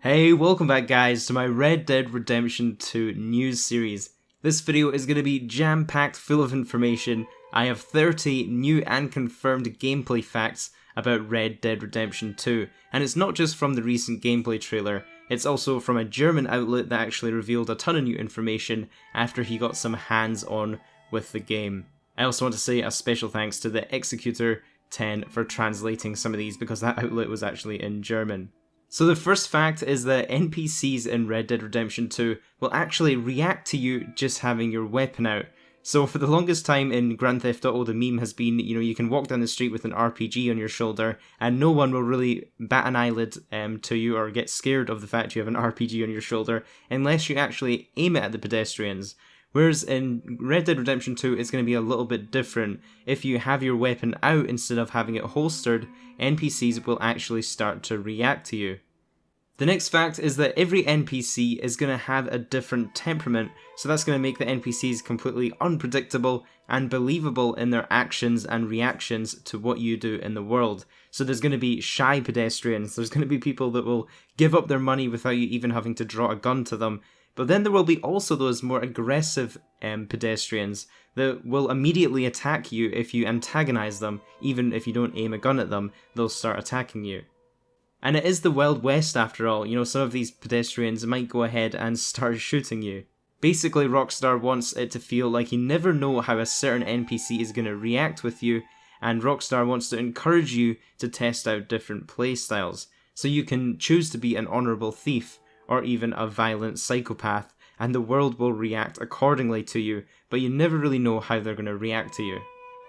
Hey, welcome back guys to my Red Dead Redemption 2 news series. This video is going to be jam-packed full of information. I have 30 new and confirmed gameplay facts about Red Dead Redemption 2, and it's not just from the recent gameplay trailer, it's also from a German outlet that actually revealed a ton of new information after he got some hands-on with the game. I also want to say a special thanks to the Executor 10 for translating some of these because that outlet was actually in German. So the first fact is that NPCs in Red Dead Redemption 2 will actually react to you just having your weapon out. So for the longest time in Grand Theft Auto, the meme has been, you can walk down the street with an RPG on your shoulder and no one will really bat an eyelid to you or get scared of the fact you have an RPG on your shoulder unless you actually aim it at the pedestrians. Whereas in Red Dead Redemption 2, it's going to be a little bit different. If you have your weapon out instead of having it holstered, NPCs will actually start to react to you. The next fact is that every NPC is going to have a different temperament, so that's going to make the NPCs completely unpredictable and believable in their actions and reactions to what you do in the world. So there's going to be shy pedestrians, there's going to be people that will give up their money without you even having to draw a gun to them. But then there will be also those more aggressive pedestrians that will immediately attack you if you antagonize them. Even if you don't aim a gun at them, they'll start attacking you. And it is the Wild West after all, some of these pedestrians might go ahead and start shooting you. Basically, Rockstar wants it to feel like you never know how a certain NPC is going to react with you, and Rockstar wants to encourage you to test out different playstyles, so you can choose to be an honourable thief, or even a violent psychopath, and the world will react accordingly to you, but you never really know how they're going to react to you.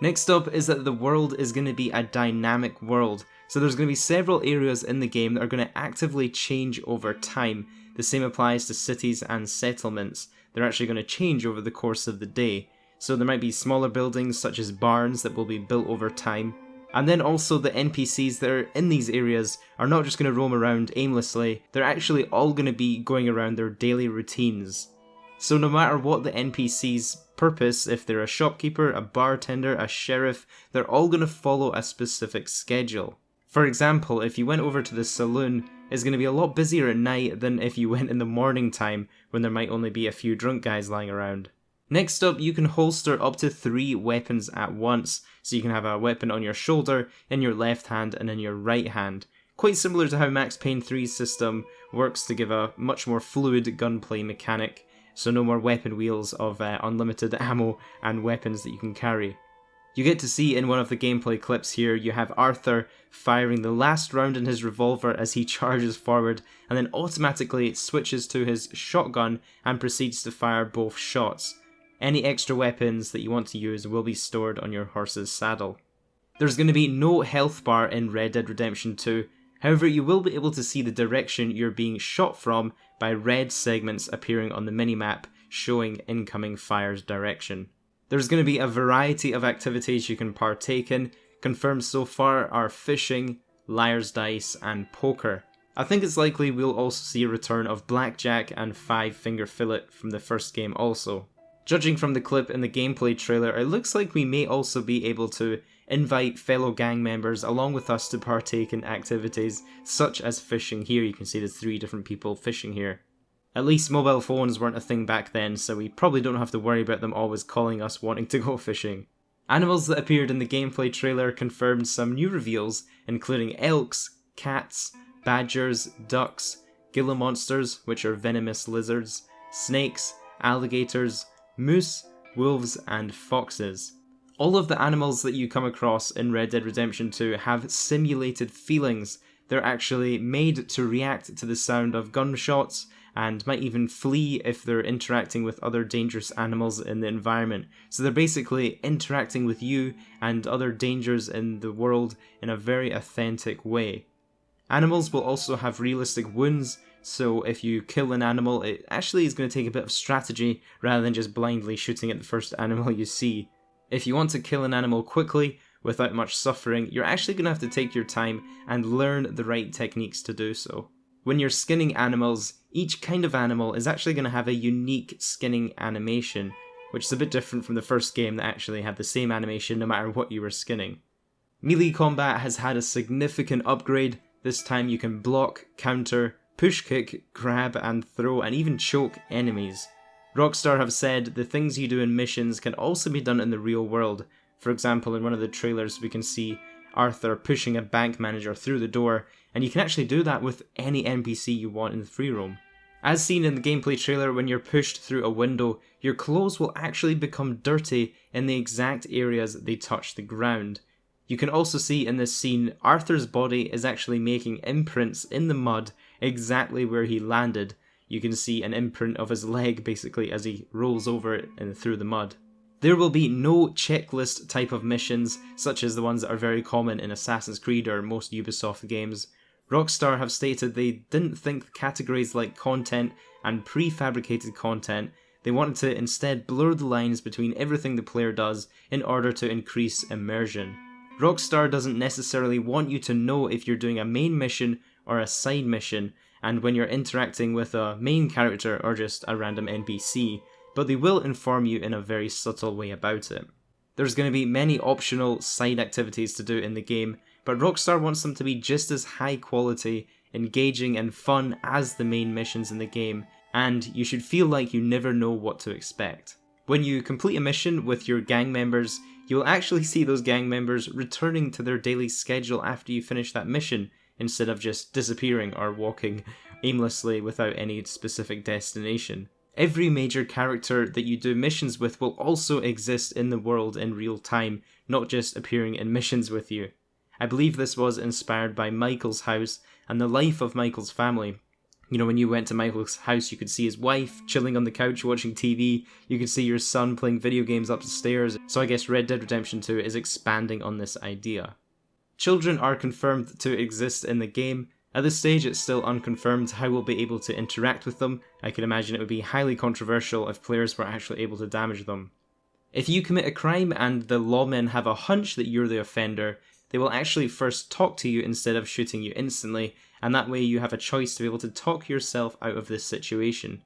Next up is that the world is going to be a dynamic world, so there's going to be several areas in the game that are going to actively change over time. The same applies to cities and settlements. They're actually going to change over the course of the day. So there might be smaller buildings such as barns that will be built over time. And then also the NPCs that are in these areas are not just going to roam around aimlessly, they're actually all going to be going around their daily routines. So no matter what the NPC's purpose, if they're a shopkeeper, a bartender, a sheriff, they're all going to follow a specific schedule. For example, if you went over to the saloon, it's going to be a lot busier at night than if you went in the morning time when there might only be a few drunk guys lying around. Next up, you can holster up to 3 weapons at once, so you can have a weapon on your shoulder, in your left hand and in your right hand. Quite similar to how Max Payne 3's system works to give a much more fluid gunplay mechanic, so no more weapon wheels of unlimited ammo and weapons that you can carry. You get to see in one of the gameplay clips here, you have Arthur firing the last round in his revolver as he charges forward and then automatically switches to his shotgun and proceeds to fire both shots. Any extra weapons that you want to use will be stored on your horse's saddle. There's going to be no health bar in Red Dead Redemption 2, however you will be able to see the direction you're being shot from by red segments appearing on the minimap showing incoming fire's direction. There's going to be a variety of activities you can partake in. Confirmed so far are fishing, liar's dice, and poker. I think it's likely we'll also see a return of blackjack and 5-finger fillet from the first game also. Judging from the clip in the gameplay trailer, it looks like we may also be able to invite fellow gang members along with us to partake in activities such as fishing. Here you can see there's 3 different people fishing here. At least mobile phones weren't a thing back then, so we probably don't have to worry about them always calling us wanting to go fishing. Animals that appeared in the gameplay trailer confirmed some new reveals, including elks, cats, badgers, ducks, Gila monsters, which are venomous lizards, snakes, alligators, moose, wolves, and foxes. All of the animals that you come across in Red Dead Redemption 2 have simulated feelings. They're actually made to react to the sound of gunshots, and might even flee if they're interacting with other dangerous animals in the environment. So they're basically interacting with you and other dangers in the world in a very authentic way. Animals will also have realistic wounds, so if you kill an animal, it actually is going to take a bit of strategy rather than just blindly shooting at the first animal you see. If you want to kill an animal quickly, without much suffering, you're actually going to have to take your time and learn the right techniques to do so. When you're skinning animals, each kind of animal is actually going to have a unique skinning animation, which is a bit different from the first game that actually had the same animation no matter what you were skinning. Melee combat has had a significant upgrade. This time you can block, counter, push kick, grab and throw and even choke enemies. Rockstar have said the things you do in missions can also be done in the real world. For example, in one of the trailers we can see Arthur pushing a bank manager through the door, and you can actually do that with any NPC you want in the free roam. As seen in the gameplay trailer, when you're pushed through a window, your clothes will actually become dirty in the exact areas they touch the ground. You can also see in this scene, Arthur's body is actually making imprints in the mud exactly where he landed. You can see an imprint of his leg basically as he rolls over it and through the mud. There will be no checklist type of missions, such as the ones that are very common in Assassin's Creed or most Ubisoft games. Rockstar have stated they didn't think categories like content and prefabricated content. They wanted to instead blur the lines between everything the player does in order to increase immersion. Rockstar doesn't necessarily want you to know if you're doing a main mission or a side mission, and when you're interacting with a main character or just a random NPC, but they will inform you in a very subtle way about it. There's going to be many optional side activities to do in the game, but Rockstar wants them to be just as high quality, engaging and fun as the main missions in the game, and you should feel like you never know what to expect. When you complete a mission with your gang members, you'll actually see those gang members returning to their daily schedule after you finish that mission, instead of just disappearing or walking aimlessly without any specific destination. Every major character that you do missions with will also exist in the world in real time, not just appearing in missions with you. I believe this was inspired by Michael's house and the life of Michael's family. You know, when you went to Michael's house, you could see his wife chilling on the couch watching TV, you could see your son playing video games up the stairs, so I guess Red Dead Redemption 2 is expanding on this idea. Children are confirmed to exist in the game. At this stage it's still unconfirmed how we'll be able to interact with them. I can imagine it would be highly controversial if players were actually able to damage them. If you commit a crime and the lawmen have a hunch that you're the offender, they will actually first talk to you instead of shooting you instantly, and that way you have a choice to be able to talk yourself out of this situation.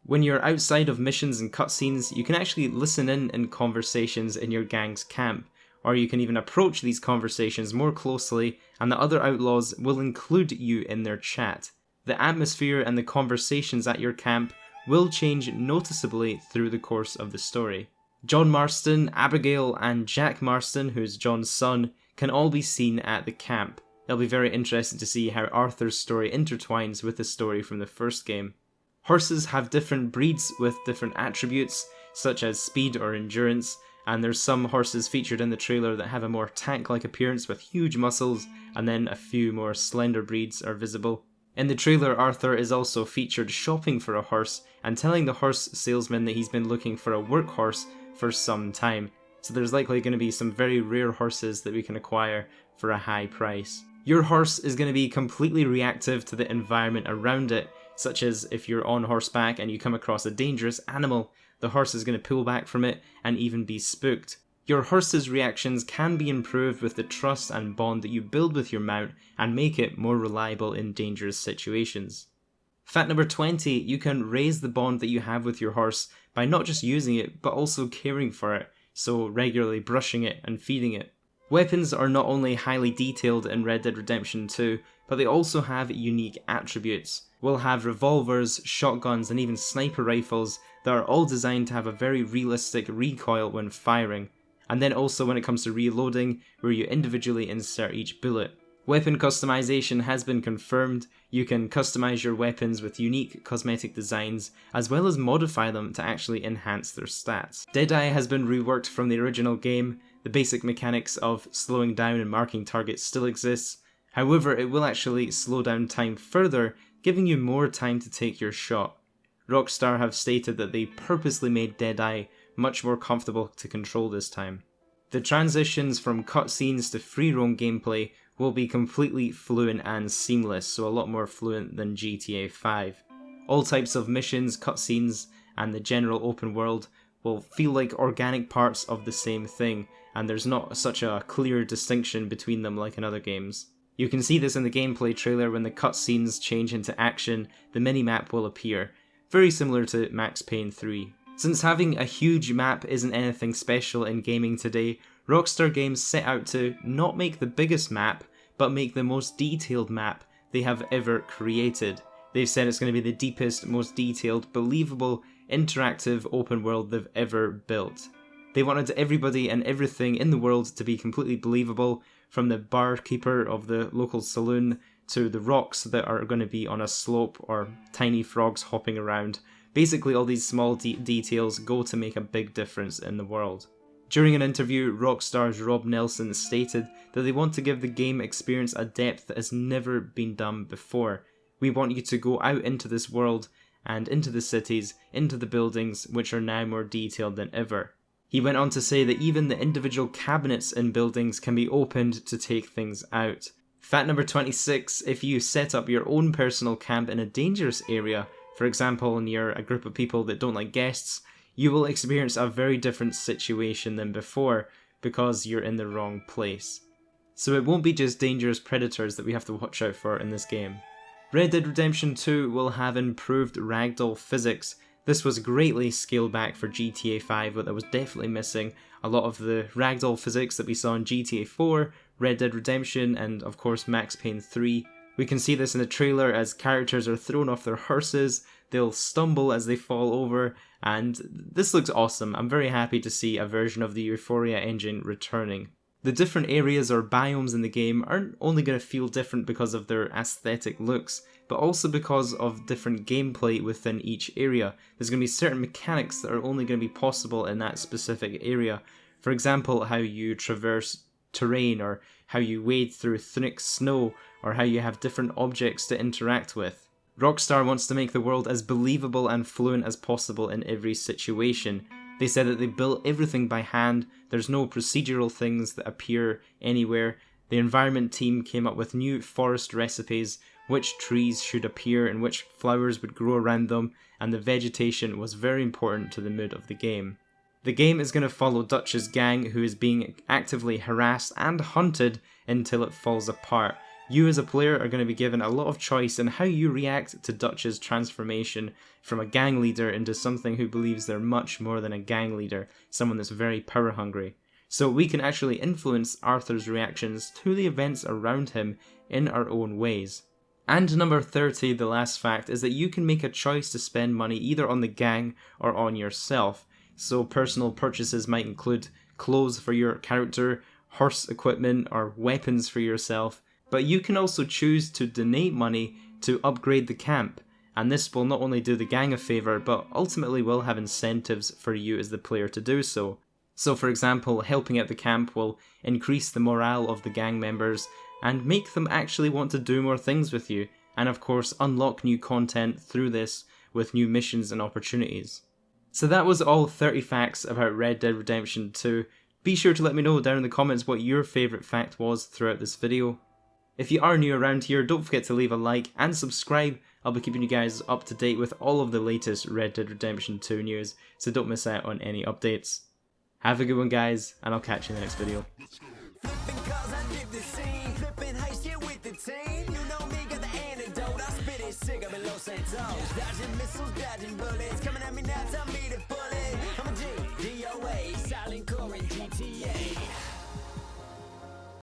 When you're outside of missions and cutscenes, you can actually listen in conversations in your gang's camp, or you can even approach these conversations more closely and the other outlaws will include you in their chat. The atmosphere and the conversations at your camp will change noticeably through the course of the story. John Marston, Abigail and Jack Marston, who's John's son, can all be seen at the camp. It'll be very interesting to see how Arthur's story intertwines with the story from the first game. Horses have different breeds with different attributes, such as speed or endurance, and there's some horses featured in the trailer that have a more tank-like appearance with huge muscles, and then a few more slender breeds are visible. In the trailer, Arthur is also featured shopping for a horse and telling the horse salesman that he's been looking for a workhorse for some time, so there's likely going to be some very rare horses that we can acquire for a high price. Your horse is going to be completely reactive to the environment around it, such as if you're on horseback and you come across a dangerous animal, the horse is going to pull back from it and even be spooked. Your horse's reactions can be improved with the trust and bond that you build with your mount and make it more reliable in dangerous situations. Fact number 20, you can raise the bond that you have with your horse by not just using it, but also caring for it, so regularly brushing it and feeding it. Weapons are not only highly detailed in Red Dead Redemption 2, but they also have unique attributes. We'll have revolvers, shotguns and even sniper rifles that are all designed to have a very realistic recoil when firing, and then also when it comes to reloading, where you individually insert each bullet. Weapon customization has been confirmed. You can customize your weapons with unique cosmetic designs, as well as modify them to actually enhance their stats. Deadeye has been reworked from the original game. The basic mechanics of slowing down and marking targets still exists. However, it will actually slow down time further, giving you more time to take your shot. Rockstar have stated that they purposely made Deadeye much more comfortable to control this time. The transitions from cutscenes to free roam gameplay will be completely fluent and seamless, so a lot more fluent than GTA 5. All types of missions, cutscenes, and the general open world will feel like organic parts of the same thing, and there's not such a clear distinction between them like in other games. You can see this in the gameplay trailer. When the cutscenes change into action, the minimap will appear, very similar to Max Payne 3. Since having a huge map isn't anything special in gaming today, Rockstar Games set out to not make the biggest map, but make the most detailed map they have ever created. They've said it's going to be the deepest, most detailed, believable, interactive open world they've ever built. They wanted everybody and everything in the world to be completely believable, from the barkeeper of the local saloon to the rocks that are going to be on a slope or tiny frogs hopping around. Basically, all these small details go to make a big difference in the world. During an interview, Rockstar's Rob Nelson stated that they want to give the game experience a depth that has never been done before. We want you to go out into this world and into the cities, into the buildings, which are now more detailed than ever. He went on to say that even the individual cabinets in buildings can be opened to take things out. Fact number 26, if you set up your own personal camp in a dangerous area, for example near a group of people that don't like guests, you will experience a very different situation than before because you're in the wrong place. So it won't be just dangerous predators that we have to watch out for in this game. Red Dead Redemption 2 will have improved ragdoll physics. This was greatly scaled back for GTA 5, but that was definitely missing a lot of the ragdoll physics that we saw in GTA 4, Red Dead Redemption, and of course Max Payne 3. We can see this in the trailer as characters are thrown off their horses, they'll stumble as they fall over, and this looks awesome. I'm very happy to see a version of the Euphoria engine returning. The different areas or biomes in the game aren't only going to feel different because of their aesthetic looks, but also because of different gameplay within each area. There's going to be certain mechanics that are only going to be possible in that specific area. For example, how you traverse terrain, or how you wade through thick snow, or how you have different objects to interact with. Rockstar wants to make the world as believable and fluent as possible in every situation. They said that they built everything by hand, there's no procedural things that appear anywhere. The environment team came up with new forest recipes, which trees should appear and which flowers would grow around them, and the vegetation was very important to the mood of the game. The game is going to follow Dutch's gang, who is being actively harassed and hunted until it falls apart. You as a player are going to be given a lot of choice in how you react to Dutch's transformation from a gang leader into something who believes they're much more than a gang leader, someone that's very power hungry. So we can actually influence Arthur's reactions to the events around him in our own ways. And number 30, the last fact, is that you can make a choice to spend money either on the gang or on yourself. So personal purchases might include clothes for your character, horse equipment, or weapons for yourself. But you can also choose to donate money to upgrade the camp, and this will not only do the gang a favour, but ultimately will have incentives for you as the player to do so. So for example, helping at the camp will increase the morale of the gang members and make them actually want to do more things with you, and of course unlock new content through this with new missions and opportunities. So that was all 30 facts about Red Dead Redemption 2. Be sure to let me know down in the comments what your favourite fact was throughout this video. If you are new around here, don't forget to leave a like and subscribe. I'll be keeping you guys up to date with all of the latest Red Dead Redemption 2 news, so don't miss out on any updates. Have a good one guys, and I'll catch you in the next video. Dodging missiles, dodging bullets, coming at me now, tell me to bullet. I'm a G, DOA, silent core in GTA.